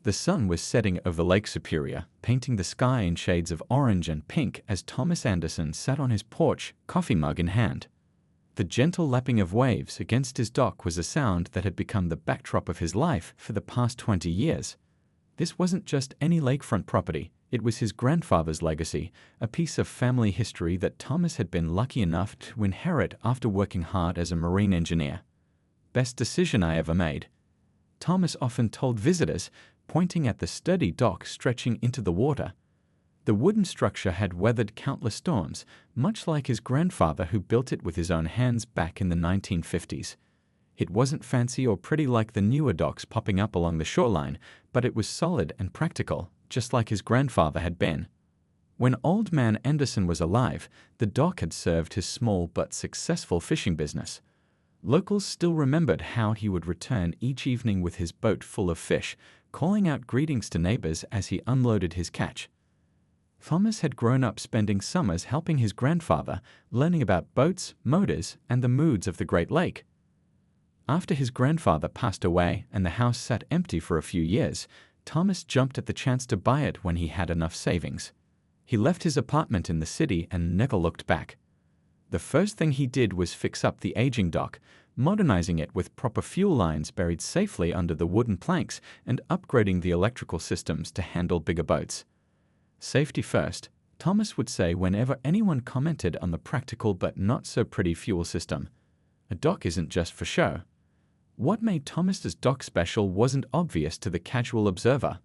The sun was setting over Lake Superior, painting the sky in shades of orange and pink as Thomas Anderson sat on his porch, coffee mug in hand. The gentle lapping of waves against his dock was a sound that had become the backdrop of his life for the past 20 years. This wasn't just any lakefront property, it was his grandfather's legacy, a piece of family history that Thomas had been lucky enough to inherit after working hard as a marine engineer. "Best decision I ever made," Thomas often told visitors, pointing at the sturdy dock stretching into the water. The wooden structure had weathered countless storms, much like his grandfather who built it with his own hands back in the 1950s. It wasn't fancy or pretty like the newer docks popping up along the shoreline, but it was solid and practical, just like his grandfather had been. When Old Man Anderson was alive, the dock had served his small but successful fishing business. Locals still remembered how he would return each evening with his boat full of fish, calling out greetings to neighbors as he unloaded his catch. Thomas had grown up spending summers helping his grandfather, learning about boats, motors, and the moods of the Great Lake. After his grandfather passed away and the house sat empty for a few years, Thomas jumped at the chance to buy it when he had enough savings. He left his apartment in the city and never looked back. The first thing he did was fix up the aging dock, modernizing it with proper fuel lines buried safely under the wooden planks and upgrading the electrical systems to handle bigger boats. Safety first, Thomas would say whenever anyone commented on the practical but not so pretty fuel system. A dock isn't just for show. What made Thomas's dock special wasn't obvious to the casual observer.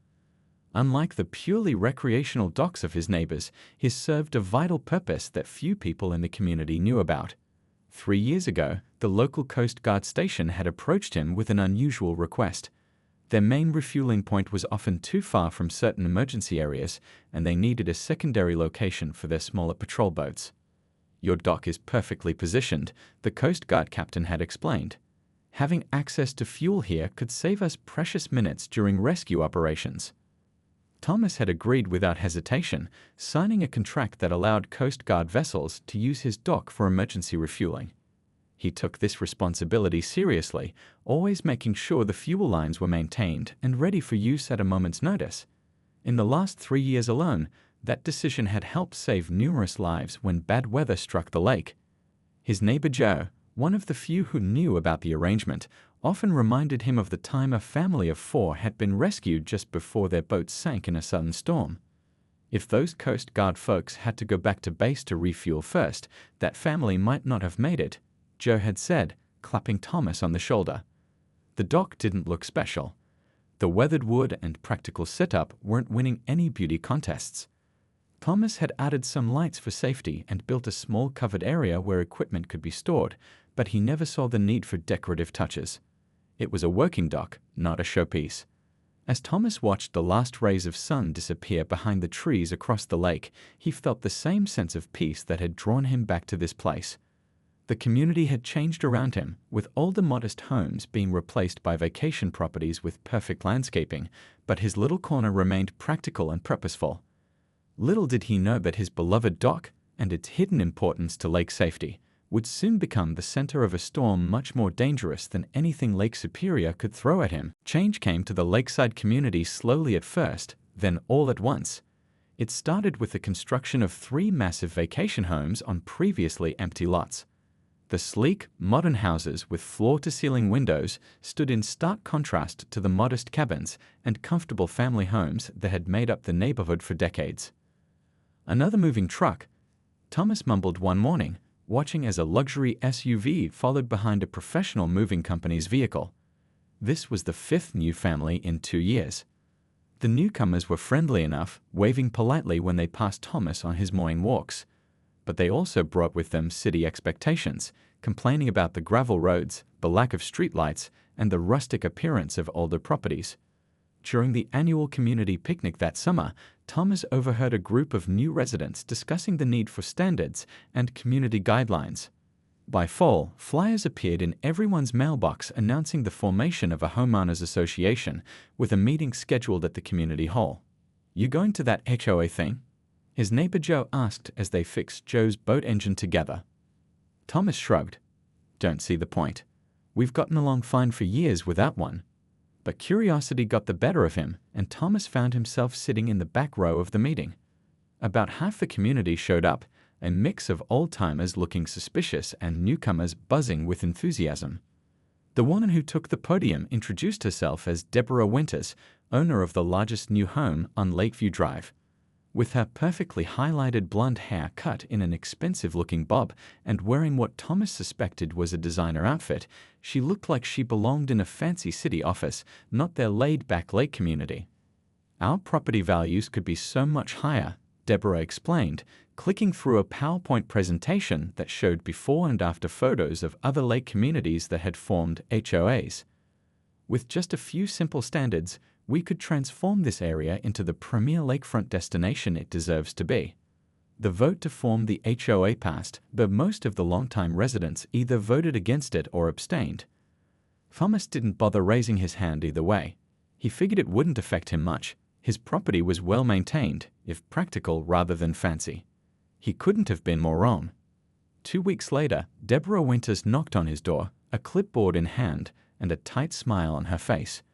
Unlike the purely recreational docks of his neighbors, his served a vital purpose that few people in the community knew about. 3 years ago, the local Coast Guard station had approached him with an unusual request. Their main refueling point was often too far from certain emergency areas, and they needed a secondary location for their smaller patrol boats. "Your dock is perfectly positioned," the Coast Guard captain had explained. "Having access to fuel here could save us precious minutes during rescue operations." Thomas had agreed without hesitation, signing a contract that allowed Coast Guard vessels to use his dock for emergency refueling. He took this responsibility seriously, always making sure the fuel lines were maintained and ready for use at a moment's notice. In the last 3 years alone, that decision had helped save numerous lives when bad weather struck the lake. His neighbor Joe, one of the few who knew about the arrangement, often reminded him of the time a family of 4 had been rescued just before their boat sank in a sudden storm. If those Coast Guard folks had to go back to base to refuel first, that family might not have made it, Joe had said, clapping Thomas on the shoulder. The dock didn't look special. The weathered wood and practical setup weren't winning any beauty contests. Thomas had added some lights for safety and built a small covered area where equipment could be stored, but he never saw the need for decorative touches. It was a working dock, not a showpiece. As Thomas watched the last rays of sun disappear behind the trees across the lake, he felt the same sense of peace that had drawn him back to this place. The community had changed around him, with older modest homes being replaced by vacation properties with perfect landscaping, but his little corner remained practical and purposeful. Little did he know that his beloved dock, and its hidden importance to lake safety, would soon become the center of a storm much more dangerous than anything Lake Superior could throw at him. Change came to the lakeside community slowly at first, then all at once. It started with the construction of 3 massive vacation homes on previously empty lots. The sleek, modern houses with floor-to-ceiling windows stood in stark contrast to the modest cabins and comfortable family homes that had made up the neighborhood for decades. "Another moving truck," Thomas mumbled one morning, watching as a luxury SUV followed behind a professional moving company's vehicle. This was the 5th new family in 2 years. The newcomers were friendly enough, waving politely when they passed Thomas on his morning walks. But they also brought with them city expectations, complaining about the gravel roads, the lack of streetlights, and the rustic appearance of older properties. During the annual community picnic that summer, Thomas overheard a group of new residents discussing the need for standards and community guidelines. By fall, flyers appeared in everyone's mailbox announcing the formation of a homeowners association, with a meeting scheduled at the community hall. "You going to that HOA thing?" his neighbor Joe asked as they fixed Joe's boat engine together. Thomas shrugged. "Don't see the point. We've gotten along fine for years without one." But curiosity got the better of him, and Thomas found himself sitting in the back row of the meeting. About half the community showed up, a mix of old-timers looking suspicious and newcomers buzzing with enthusiasm. The woman who took the podium introduced herself as Deborah Winters, owner of the largest new home on Lakeview Drive. With her perfectly highlighted blonde hair cut in an expensive-looking bob and wearing what Thomas suspected was a designer outfit, she looked like she belonged in a fancy city office, not their laid-back lake community. "Our property values could be so much higher," Deborah explained, clicking through a PowerPoint presentation that showed before and after photos of other lake communities that had formed HOAs. "With just a few simple standards, we could transform this area into the premier lakefront destination it deserves to be." The vote to form the HOA passed, but most of the longtime residents either voted against it or abstained. Thomas didn't bother raising his hand either way. He figured it wouldn't affect him much. His property was well maintained, if practical rather than fancy. He couldn't have been more wrong. 2 weeks later, Deborah Winters knocked on his door, a clipboard in hand and a tight smile on her face.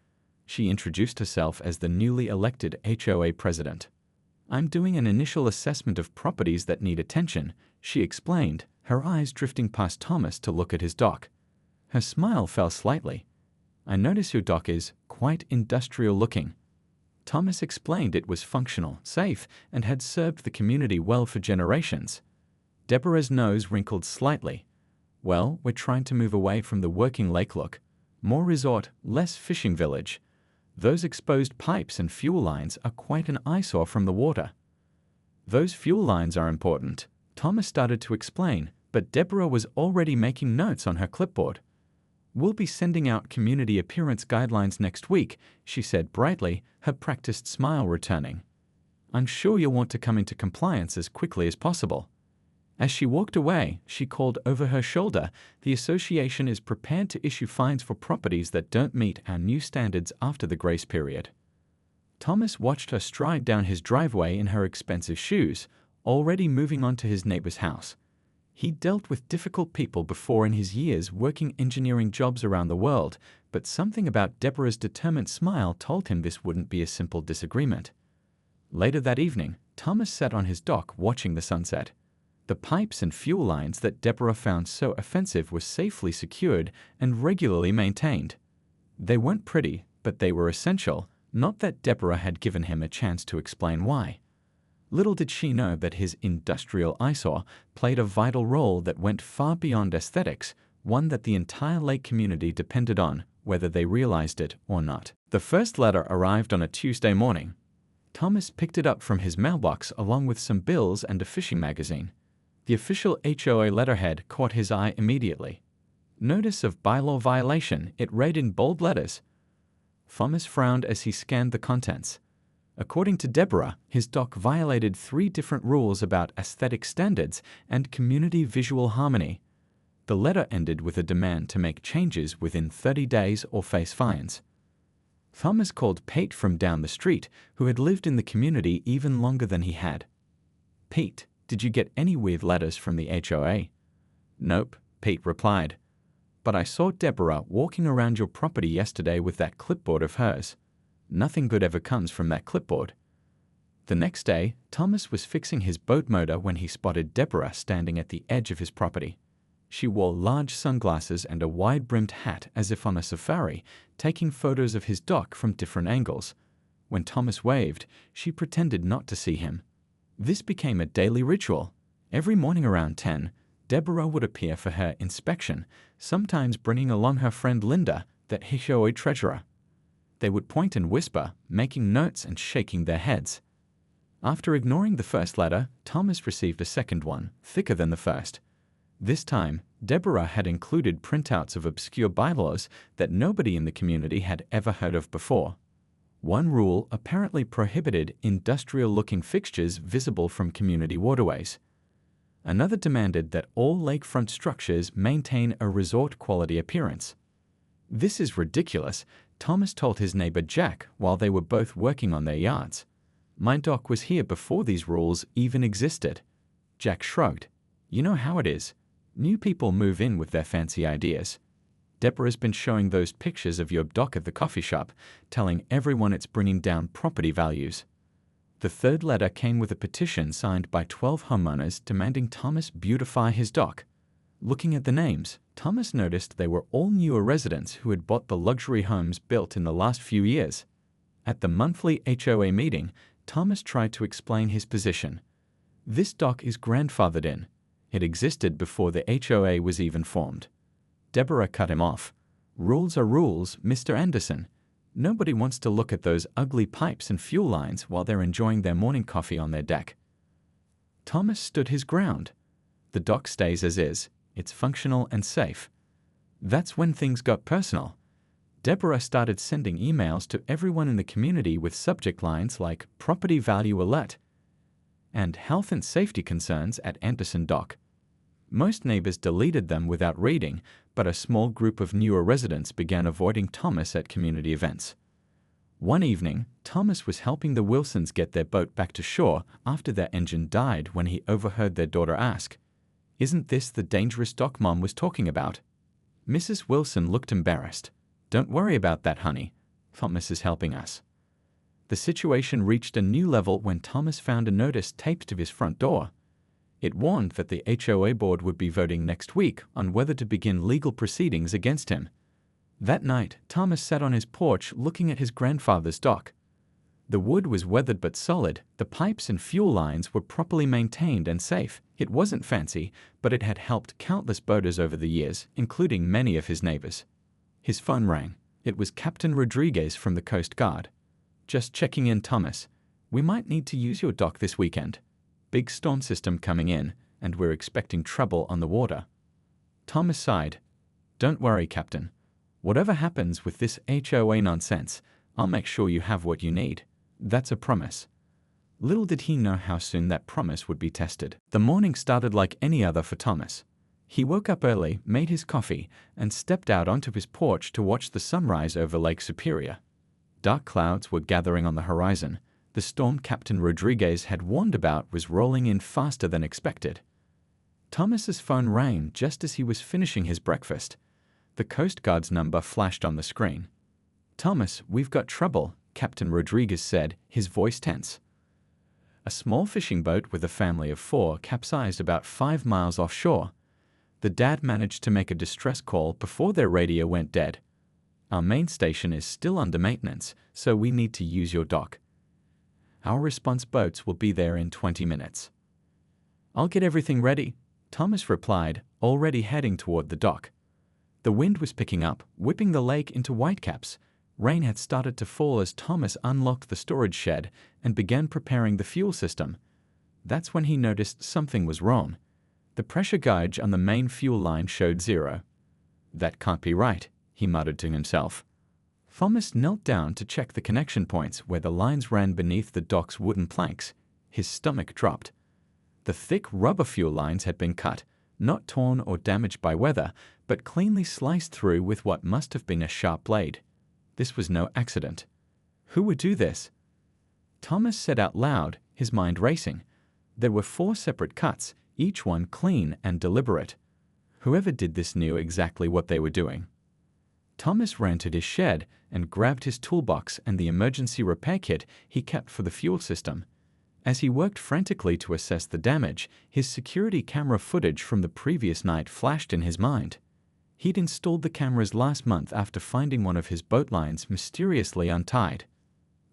She introduced herself as the newly elected HOA president. "I'm doing an initial assessment of properties that need attention," she explained, her eyes drifting past Thomas to look at his dock. Her smile fell slightly. "I notice your dock is quite industrial looking." Thomas explained it was functional, safe, and had served the community well for generations. Deborah's nose wrinkled slightly. "Well, we're trying to move away from the working lake look. More resort, less fishing village. Those exposed pipes and fuel lines are quite an eyesore from the water." "Those fuel lines are important," Thomas started to explain, but Deborah was already making notes on her clipboard. "We'll be sending out community appearance guidelines next week," she said brightly, her practiced smile returning. "I'm sure you'll want to come into compliance as quickly as possible." As she walked away, she called over her shoulder, "The association is prepared to issue fines for properties that don't meet our new standards after the grace period." Thomas watched her stride down his driveway in her expensive shoes, already moving on to his neighbor's house. He'd dealt with difficult people before in his years working engineering jobs around the world, but something about Deborah's determined smile told him this wouldn't be a simple disagreement. Later that evening, Thomas sat on his dock watching the sunset. The pipes and fuel lines that Deborah found so offensive were safely secured and regularly maintained. They weren't pretty, but they were essential, not that Deborah had given him a chance to explain why. Little did she know that his industrial eyesore played a vital role that went far beyond aesthetics, one that the entire lake community depended on, whether they realized it or not. The first letter arrived on a Tuesday morning. Thomas picked it up from his mailbox along with some bills and a fishing magazine. The official HOA letterhead caught his eye immediately. "Notice of bylaw violation," it read in bold letters. Thomas frowned as he scanned the contents. According to Deborah, his dock violated 3 different rules about aesthetic standards and community visual harmony. The letter ended with a demand to make changes within 30 days or face fines. Thomas called Pete from down the street, who had lived in the community even longer than he had. "Pete, did you get any weird letters from the HOA?" "Nope," Pete replied. "But I saw Deborah walking around your property yesterday with that clipboard of hers. Nothing good ever comes from that clipboard." The next day, Thomas was fixing his boat motor when he spotted Deborah standing at the edge of his property. She wore large sunglasses and a wide-brimmed hat as if on a safari, taking photos of his dock from different angles. When Thomas waved, she pretended not to see him. This became a daily ritual. Every morning around 10, Deborah would appear for her inspection, sometimes bringing along her friend Linda, the HOA treasurer. They would point and whisper, making notes and shaking their heads. After ignoring the first letter, Thomas received a second one, thicker than the first. This time, Deborah had included printouts of obscure bylaws that nobody in the community had ever heard of before. One rule apparently prohibited industrial-looking fixtures visible from community waterways. Another demanded that all lakefront structures maintain a resort-quality appearance. "This is ridiculous," Thomas told his neighbor Jack while they were both working on their yards. "My dock was here before these rules even existed." Jack shrugged. "You know how it is. New people move in with their fancy ideas." Deborah's been showing those pictures of your dock at the coffee shop, telling everyone it's bringing down property values. The third letter came with a petition signed by 12 homeowners demanding Thomas beautify his dock. Looking at the names, Thomas noticed they were all newer residents who had bought the luxury homes built in the last few years. At the monthly HOA meeting, Thomas tried to explain his position. This dock is grandfathered in. It existed before the HOA was even formed. Deborah cut him off. Rules are rules, Mr. Anderson. Nobody wants to look at those ugly pipes and fuel lines while they're enjoying their morning coffee on their deck. Thomas stood his ground. The dock stays as is. It's functional and safe. That's when things got personal. Deborah started sending emails to everyone in the community with subject lines like "Property Value Alert" and "Health and Safety Concerns at Anderson Dock." Most neighbors deleted them without reading, but a small group of newer residents began avoiding Thomas at community events. One evening, Thomas was helping the Wilsons get their boat back to shore after their engine died when he overheard their daughter ask, "Isn't this the dangerous dock Mom was talking about?" Mrs. Wilson looked embarrassed. "Don't worry about that, honey. Thomas is helping us." The situation reached a new level when Thomas found a notice taped to his front door. It warned that the HOA board would be voting next week on whether to begin legal proceedings against him. That night, Thomas sat on his porch looking at his grandfather's dock. The wood was weathered but solid, the pipes and fuel lines were properly maintained and safe. It wasn't fancy, but it had helped countless boaters over the years, including many of his neighbors. His phone rang. It was Captain Rodriguez from the Coast Guard. "Just checking in, Thomas. We might need to use your dock this weekend. Big storm system coming in, and we're expecting trouble on the water." Thomas sighed. "Don't worry, Captain. Whatever happens with this HOA nonsense, I'll make sure you have what you need. That's a promise." Little did he know how soon that promise would be tested. The morning started like any other for Thomas. He woke up early, made his coffee, and stepped out onto his porch to watch the sunrise over Lake Superior. Dark clouds were gathering on the horizon. The storm Captain Rodriguez had warned about was rolling in faster than expected. Thomas's phone rang just as he was finishing his breakfast. The Coast Guard's number flashed on the screen. "Thomas, we've got trouble," Captain Rodriguez said, his voice tense. A small fishing boat with a family of 4 capsized about 5 miles offshore. The dad managed to make a distress call before their radio went dead. "Our main station is still under maintenance, so we need to use your dock. Our response boats will be there in 20 minutes. "I'll get everything ready," Thomas replied, already heading toward the dock. The wind was picking up, whipping the lake into whitecaps. Rain had started to fall as Thomas unlocked the storage shed and began preparing the fuel system. That's when he noticed something was wrong. The pressure gauge on the main fuel line showed 0. "That can't be right," he muttered to himself. Thomas knelt down to check the connection points where the lines ran beneath the dock's wooden planks. His stomach dropped. The thick rubber fuel lines had been cut, not torn or damaged by weather, but cleanly sliced through with what must have been a sharp blade. This was no accident. Who would do this? Thomas said out loud, his mind racing. There were 4 separate cuts, each one clean and deliberate. Whoever did this knew exactly what they were doing. Thomas ran to his shed and grabbed his toolbox and the emergency repair kit he kept for the fuel system. As he worked frantically to assess the damage, his security camera footage from the previous night flashed in his mind. He'd installed the cameras last month after finding one of his boat lines mysteriously untied.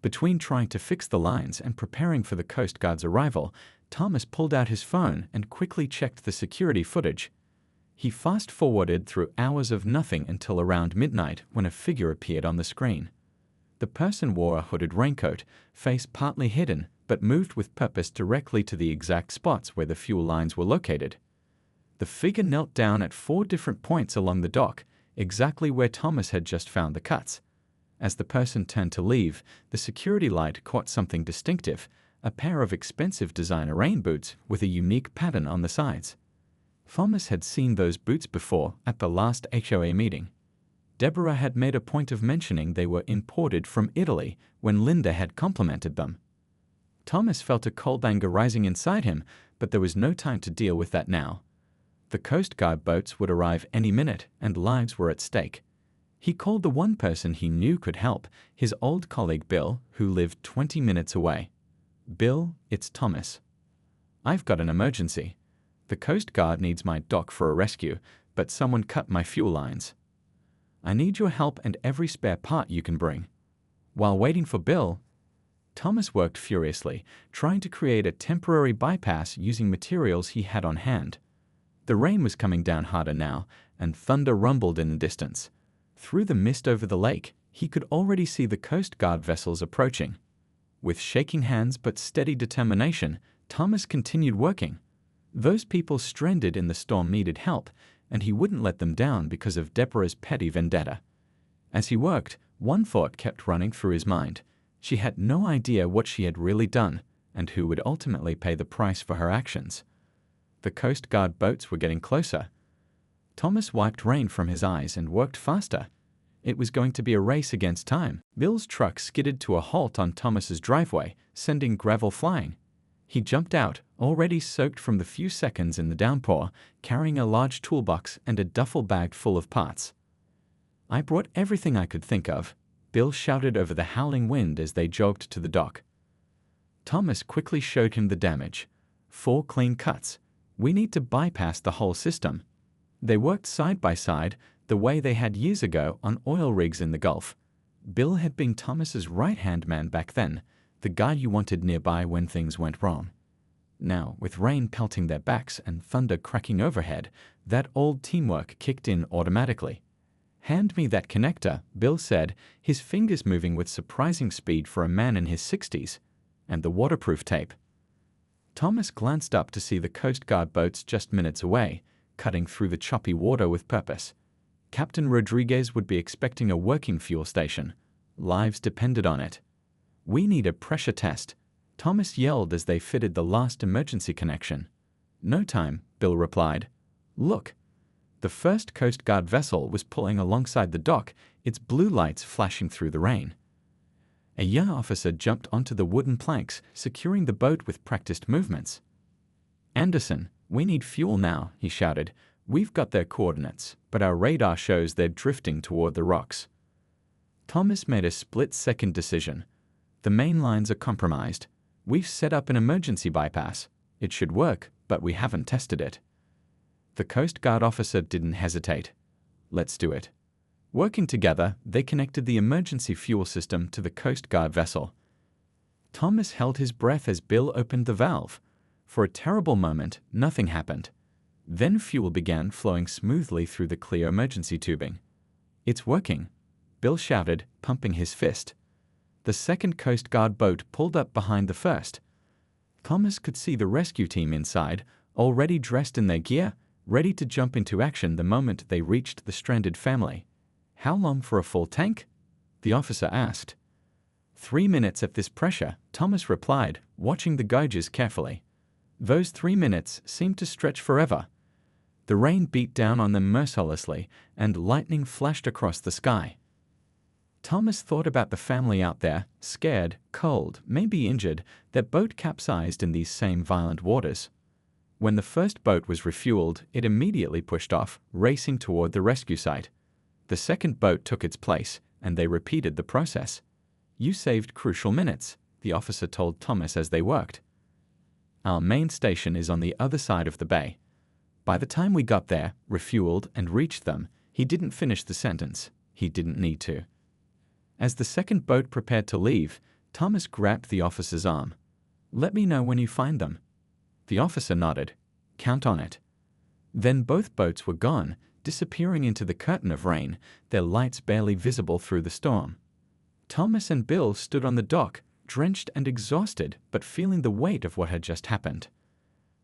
Between trying to fix the lines and preparing for the Coast Guard's arrival, Thomas pulled out his phone and quickly checked the security footage. He fast-forwarded through hours of nothing until around midnight when a figure appeared on the screen. The person wore a hooded raincoat, face partly hidden, but moved with purpose directly to the exact spots where the fuel lines were located. The figure knelt down at 4 different points along the dock, exactly where Thomas had just found the cuts. As the person turned to leave, the security light caught something distinctive, a pair of expensive designer rain boots with a unique pattern on the sides. Thomas had seen those boots before at the last HOA meeting. Deborah had made a point of mentioning they were imported from Italy when Linda had complimented them. Thomas felt a cold anger rising inside him, but there was no time to deal with that now. The Coast Guard boats would arrive any minute, and lives were at stake. He called the one person he knew could help, his old colleague Bill, who lived 20 minutes away. "Bill, it's Thomas. I've got an emergency. The Coast Guard needs my dock for a rescue, but someone cut my fuel lines. I need your help and every spare part you can bring." While waiting for Bill, Thomas worked furiously, trying to create a temporary bypass using materials he had on hand. The rain was coming down harder now, and thunder rumbled in the distance. Through the mist over the lake, he could already see the Coast Guard vessels approaching. With shaking hands but steady determination, Thomas continued working. Those people stranded in the storm needed help, and he wouldn't let them down because of Deborah's petty vendetta. As he worked, one thought kept running through his mind. She had no idea what she had really done, and who would ultimately pay the price for her actions. The Coast Guard boats were getting closer. Thomas wiped rain from his eyes and worked faster. It was going to be a race against time. Bill's truck skidded to a halt on Thomas's driveway, sending gravel flying. He jumped out, already soaked from the few seconds in the downpour, carrying a large toolbox and a duffel bag full of parts. "I brought everything I could think of," Bill shouted over the howling wind as they jogged to the dock. Thomas quickly showed him the damage. 4 clean cuts. "We need to bypass the whole system." They worked side by side, the way they had years ago on oil rigs in the Gulf. Bill had been Thomas's right-hand man back then, the guy you wanted nearby when things went wrong. Now, with rain pelting their backs and thunder cracking overhead, that old teamwork kicked in automatically. "Hand me that connector," Bill said, his fingers moving with surprising speed for a man in his 60s, "and the waterproof tape." Thomas glanced up to see the Coast Guard boats just minutes away, cutting through the choppy water with purpose. Captain Rodriguez would be expecting a working fuel station. Lives depended on it. "We need a pressure test," Thomas yelled as they fitted the last emergency connection. "No time," Bill replied. "Look." The first Coast Guard vessel was pulling alongside the dock, its blue lights flashing through the rain. A young officer jumped onto the wooden planks, securing the boat with practiced movements. "Anderson, we need fuel now," he shouted. "We've got their coordinates, but our radar shows they're drifting toward the rocks." Thomas made a split-second decision. "The main lines are compromised. We've set up an emergency bypass. It should work, but we haven't tested it." The Coast Guard officer didn't hesitate. "Let's do it." Working together, they connected the emergency fuel system to the Coast Guard vessel. Thomas held his breath as Bill opened the valve. For a terrible moment, nothing happened. Then fuel began flowing smoothly through the clear emergency tubing. "It's working," Bill shouted, pumping his fist. The second Coast Guard boat pulled up behind the first. Thomas could see the rescue team inside, already dressed in their gear, ready to jump into action the moment they reached the stranded family. "How long for a full tank?" the officer asked. 3 minutes at this pressure, Thomas replied, watching the gauges carefully. Those 3 minutes seemed to stretch forever. The rain beat down on them mercilessly, and lightning flashed across the sky. Thomas thought about the family out there, scared, cold, maybe injured, their boat capsized in these same violent waters. When the first boat was refueled, it immediately pushed off, racing toward the rescue site. The second boat took its place, and they repeated the process. "You saved crucial minutes," the officer told Thomas as they worked. "Our main station is on the other side of the bay." By the time we got there, refueled, and reached them, he didn't finish the sentence. He didn't need to. As the second boat prepared to leave, Thomas grabbed the officer's arm. "Let me know when you find them." The officer nodded. "Count on it." Then both boats were gone, disappearing into the curtain of rain, their lights barely visible through the storm. Thomas and Bill stood on the dock, drenched and exhausted, but feeling the weight of what had just happened.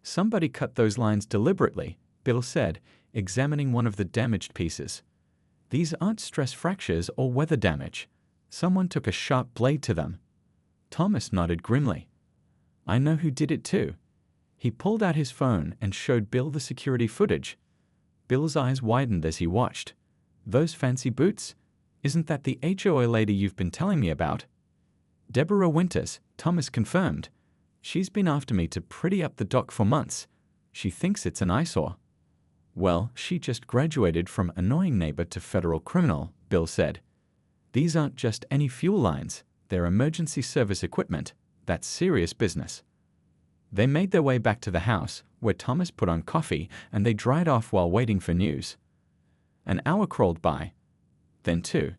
"Somebody cut those lines deliberately," Bill said, examining one of the damaged pieces. "These aren't stress fractures or weather damage. Someone took a sharp blade to them." Thomas nodded grimly. "I know who did it too." He pulled out his phone and showed Bill the security footage. Bill's eyes widened as he watched. "Those fancy boots? Isn't that the HOA lady you've been telling me about?" "Deborah Winters," Thomas confirmed. "She's been after me to pretty up the dock for months. She thinks it's an eyesore." "Well, she just graduated from annoying neighbor to federal criminal," Bill said. "These aren't just any fuel lines, they're emergency service equipment. That's serious business." They made their way back to the house, where Thomas put on coffee and they dried off while waiting for news. An hour crawled by. Then two.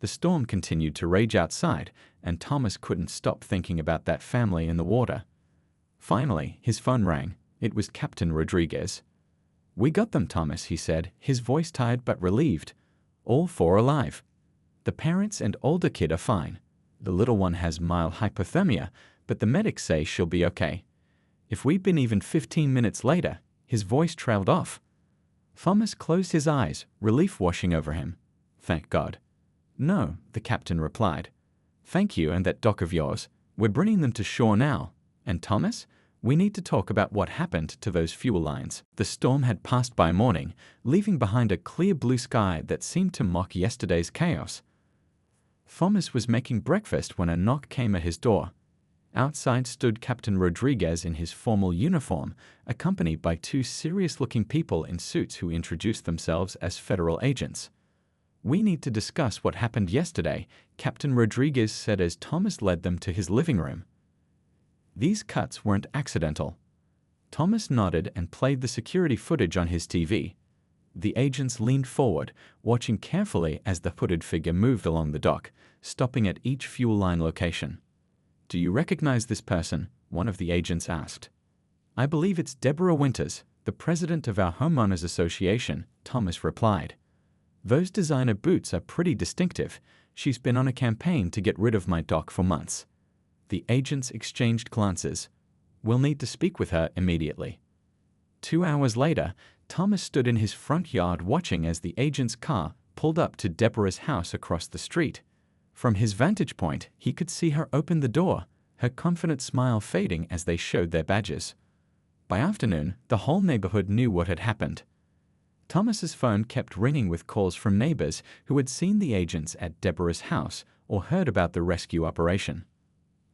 The storm continued to rage outside, and Thomas couldn't stop thinking about that family in the water. Finally, his phone rang. It was Captain Rodriguez. "We got them, Thomas," he said, his voice tired but relieved. "All four alive. The parents and older kid are fine. The little one has mild hypothermia, but the medics say she'll be okay." If we'd been even 15 minutes later, his voice trailed off. Thomas closed his eyes, relief washing over him. "Thank God." "No," the captain replied. "Thank you and that dock of yours. We're bringing them to shore now. And Thomas, we need to talk about what happened to those fuel lines." The storm had passed by morning, leaving behind a clear blue sky that seemed to mock yesterday's chaos. Thomas was making breakfast when a knock came at his door. Outside stood Captain Rodriguez in his formal uniform, accompanied by two serious-looking people in suits who introduced themselves as federal agents. "We need to discuss what happened yesterday," Captain Rodriguez said as Thomas led them to his living room. These cuts weren't accidental. Thomas nodded and played the security footage on his TV. The agents leaned forward, watching carefully as the hooded figure moved along the dock, stopping at each fuel line location. "Do you recognize this person?" one of the agents asked. "I believe it's Deborah Winters, the president of our homeowners association," Thomas replied. "Those designer boots are pretty distinctive. She's been on a campaign to get rid of my dock for months." The agents exchanged glances. "We'll need to speak with her immediately." 2 hours later, Thomas stood in his front yard watching as the agent's car pulled up to Deborah's house across the street. From his vantage point, he could see her open the door, her confident smile fading as they showed their badges. By afternoon, the whole neighborhood knew what had happened. Thomas's phone kept ringing with calls from neighbors who had seen the agents at Deborah's house or heard about the rescue operation.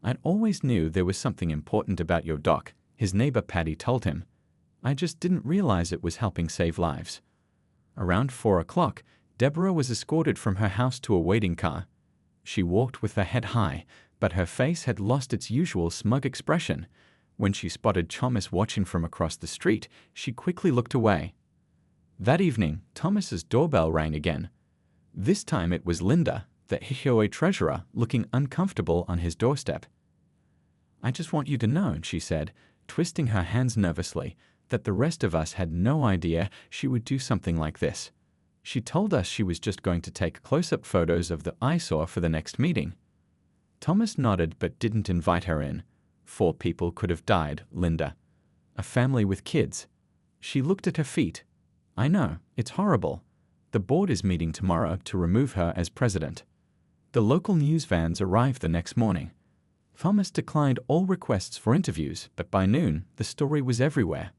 "I'd always knew there was something important about your dock," his neighbor Patty told him. "I just didn't realize it was helping save lives." Around 4 o'clock, Deborah was escorted from her house to a waiting car. She walked with her head high, but her face had lost its usual smug expression. When she spotted Thomas watching from across the street, she quickly looked away. That evening, Thomas's doorbell rang again. This time it was Linda, the HOA treasurer, looking uncomfortable on his doorstep. "I just want you to know," she said, twisting her hands nervously, "that the rest of us had no idea she would do something like this. She told us she was just going to take close-up photos of the eyesore for the next meeting." Thomas nodded but didn't invite her in. 4 people could have died, Linda. A family with kids. She looked at her feet. "I know, it's horrible. The board is meeting tomorrow to remove her as president." The local news vans arrived the next morning. Thomas declined all requests for interviews, but by noon, the story was everywhere.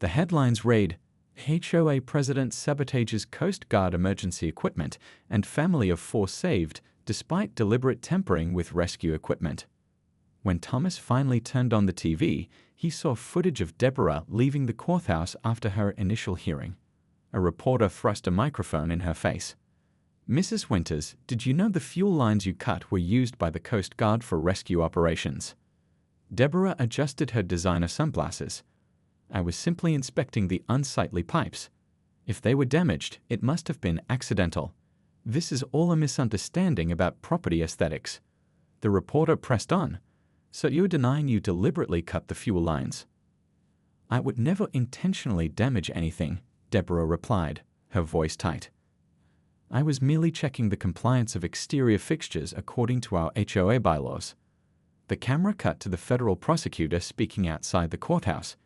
The headlines read, "HOA President sabotages Coast Guard emergency equipment and family of 4 saved despite deliberate tampering with rescue equipment." When Thomas finally turned on the TV, he saw footage of Deborah leaving the courthouse after her initial hearing. A reporter thrust a microphone in her face. "Mrs. Winters, did you know the fuel lines you cut were used by the Coast Guard for rescue operations?" Deborah adjusted her designer sunglasses. "I was simply inspecting the unsightly pipes. If they were damaged, it must have been accidental. This is all a misunderstanding about property aesthetics." The reporter pressed on. "So you're denying you deliberately cut the fuel lines?" "I would never intentionally damage anything," Deborah replied, her voice tight. "I was merely checking the compliance of exterior fixtures according to our HOA bylaws." The camera cut to the federal prosecutor speaking outside the courthouse.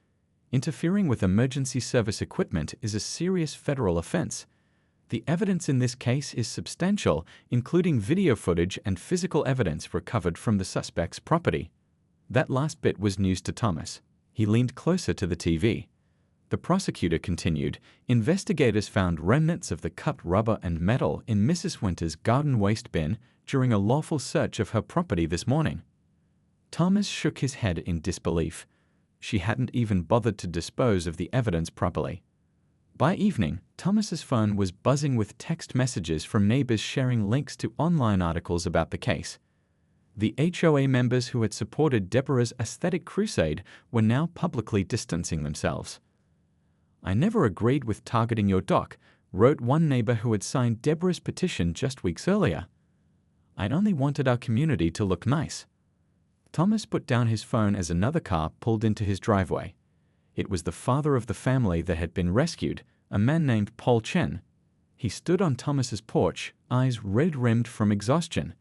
"Interfering with emergency service equipment is a serious federal offense. The evidence in this case is substantial, including video footage and physical evidence recovered from the suspect's property." That last bit was news to Thomas. He leaned closer to the TV. The prosecutor continued, "Investigators found remnants of the cut rubber and metal in Mrs. Winters' garden waste bin during a lawful search of her property this morning." Thomas shook his head in disbelief. She hadn't even bothered to dispose of the evidence properly. By evening, Thomas's phone was buzzing with text messages from neighbors sharing links to online articles about the case. The HOA members who had supported Deborah's aesthetic crusade were now publicly distancing themselves. "I never agreed with targeting your dock," wrote one neighbor who had signed Deborah's petition just weeks earlier. "I only wanted our community to look nice." Thomas put down his phone as another car pulled into his driveway. It was the father of the family that had been rescued, a man named Paul Chen. He stood on Thomas's porch, eyes red-rimmed from exhaustion.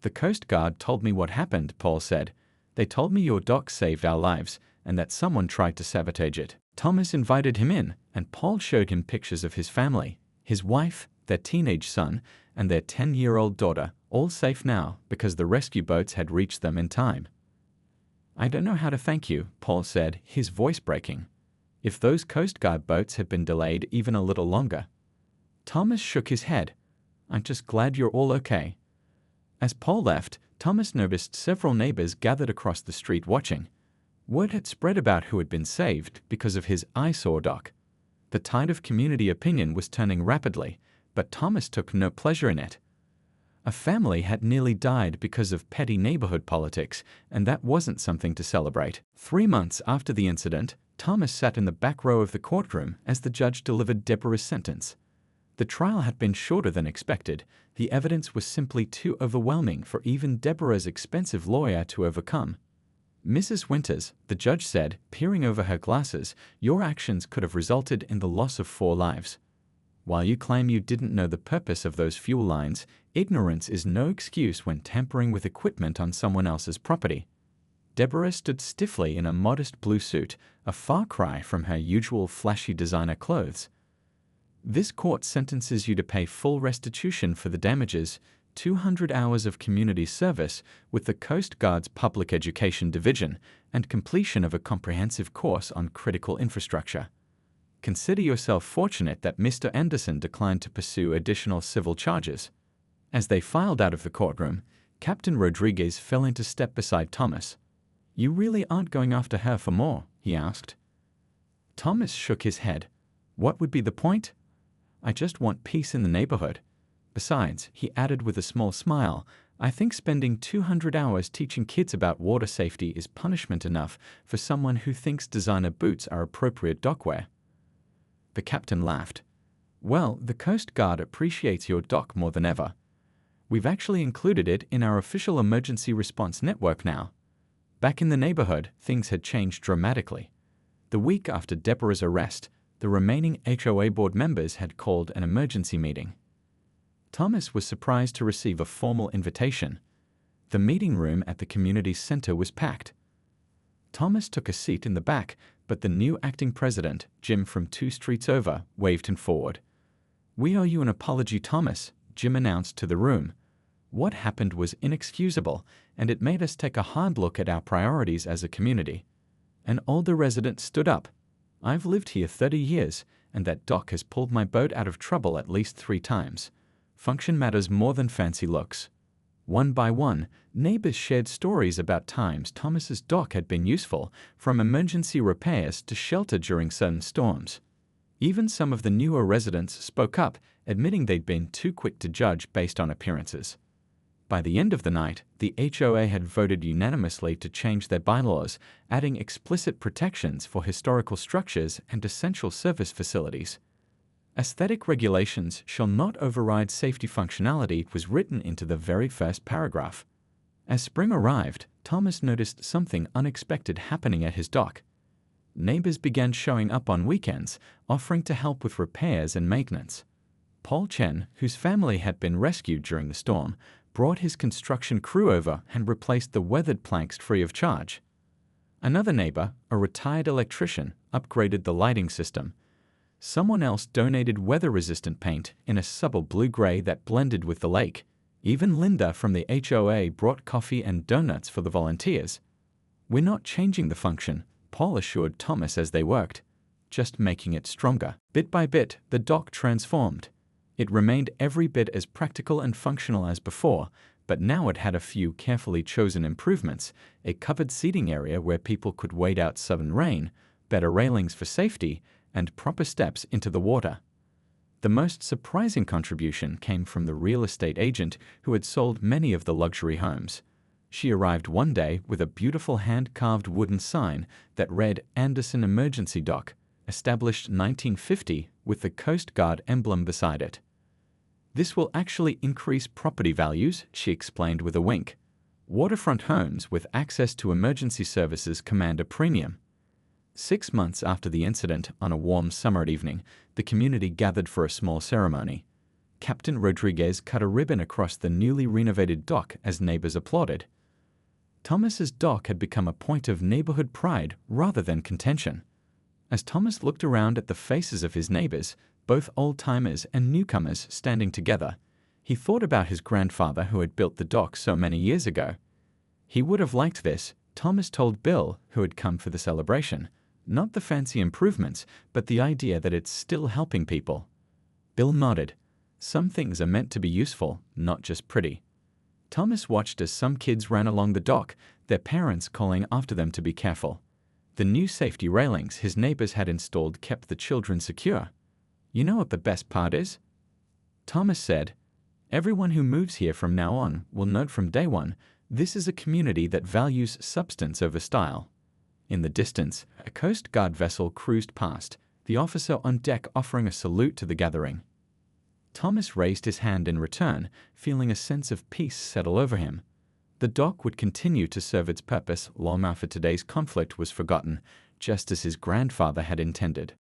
"The Coast Guard told me what happened," Paul said. "They told me your dock saved our lives, and that someone tried to sabotage it." Thomas invited him in, and Paul showed him pictures of his family, his wife, their teenage son, and their 10-year-old daughter, all safe now because the rescue boats had reached them in time. "I don't know how to thank you," Paul said, his voice breaking. "If those Coast Guard boats had been delayed even a little longer." Thomas shook his head. "I'm just glad you're all okay." As Paul left, Thomas noticed several neighbors gathered across the street watching. Word had spread about who had been saved because of his eyesore dock. The tide of community opinion was turning rapidly, but Thomas took no pleasure in it. A family had nearly died because of petty neighborhood politics, and that wasn't something to celebrate. 3 months after the incident, Thomas sat in the back row of the courtroom as the judge delivered Deborah's sentence. The trial had been shorter than expected. The evidence was simply too overwhelming for even Deborah's expensive lawyer to overcome. "Mrs. Winters," the judge said, peering over her glasses, "your actions could have resulted in the loss of 4 lives. While you claim you didn't know the purpose of those fuel lines, ignorance is no excuse when tampering with equipment on someone else's property." Deborah stood stiffly in a modest blue suit, a far cry from her usual flashy designer clothes. "This court sentences you to pay full restitution for the damages, 200 hours of community service with the Coast Guard's Public Education Division, and completion of a comprehensive course on critical infrastructure. Consider yourself fortunate that Mr. Anderson declined to pursue additional civil charges." As they filed out of the courtroom, Captain Rodriguez fell into step beside Thomas. "You really aren't going after her for more?" he asked. Thomas shook his head. "What would be the point? I just want peace in the neighborhood. Besides," he added with a small smile, "I think spending 200 hours teaching kids about water safety is punishment enough for someone who thinks designer boots are appropriate dockwear." The captain laughed. "Well, the Coast Guard appreciates your dock more than ever. We've actually included it in our official emergency response network now." Back in the neighborhood, things had changed dramatically. The week after Deborah's arrest, the remaining HOA board members had called an emergency meeting. Thomas was surprised to receive a formal invitation. The meeting room at the community center was packed. Thomas took a seat in the back, but the new acting president, Jim from 2 streets over, waved him forward. "We owe you an apology, Thomas," Jim announced to the room. "What happened was inexcusable, and it made us take a hard look at our priorities as a community." An older resident stood up. "I've lived here 30 years, and that dock has pulled my boat out of trouble at least 3 times. Function matters more than fancy looks." One by one, neighbors shared stories about times Thomas's dock had been useful, from emergency repairs to shelter during sudden storms. Even some of the newer residents spoke up, admitting they'd been too quick to judge based on appearances. By the end of the night, the HOA had voted unanimously to change their bylaws, adding explicit protections for historical structures and essential service facilities. "Aesthetic regulations shall not override safety functionality" was written into the very first paragraph. As spring arrived, Thomas noticed something unexpected happening at his dock. Neighbors began showing up on weekends, offering to help with repairs and maintenance. Paul Chen, whose family had been rescued during the storm, brought his construction crew over and replaced the weathered planks free of charge. Another neighbor, a retired electrician, upgraded the lighting system. Someone else donated weather-resistant paint in a subtle blue-gray that blended with the lake. Even Linda from the HOA brought coffee and donuts for the volunteers. "We're not changing the function," Paul assured Thomas as they worked, "just making it stronger." Bit by bit, the dock transformed. It remained every bit as practical and functional as before, but now it had a few carefully chosen improvements: a covered seating area where people could wait out sudden rain, better railings for safety, and proper steps into the water. The most surprising contribution came from the real estate agent who had sold many of the luxury homes. She arrived one day with a beautiful hand-carved wooden sign that read Anderson Emergency Dock, established 1950, with the Coast Guard emblem beside it. "This will actually increase property values," she explained with a wink. "Waterfront homes with access to emergency services command a premium." 6 months after the incident, on a warm summer evening, the community gathered for a small ceremony. Captain Rodriguez cut a ribbon across the newly renovated dock as neighbors applauded. Thomas's dock had become a point of neighborhood pride rather than contention. As Thomas looked around at the faces of his neighbors, both old-timers and newcomers standing together, he thought about his grandfather who had built the dock so many years ago. He would have liked this, Thomas told Bill, who had come for the celebration. Not the fancy improvements, but the idea that it's still helping people. Bill nodded. Some things are meant to be useful, not just pretty. Thomas watched as some kids ran along the dock, their parents calling after them to be careful. The new safety railings his neighbors had installed kept the children secure. "You know what the best part is?" Thomas said, "Everyone who moves here from now on will note from day one, this is a community that values substance over style." In the distance, a Coast Guard vessel cruised past, the officer on deck offering a salute to the gathering. Thomas raised his hand in return, feeling a sense of peace settle over him. The dock would continue to serve its purpose long after today's conflict was forgotten, just as his grandfather had intended.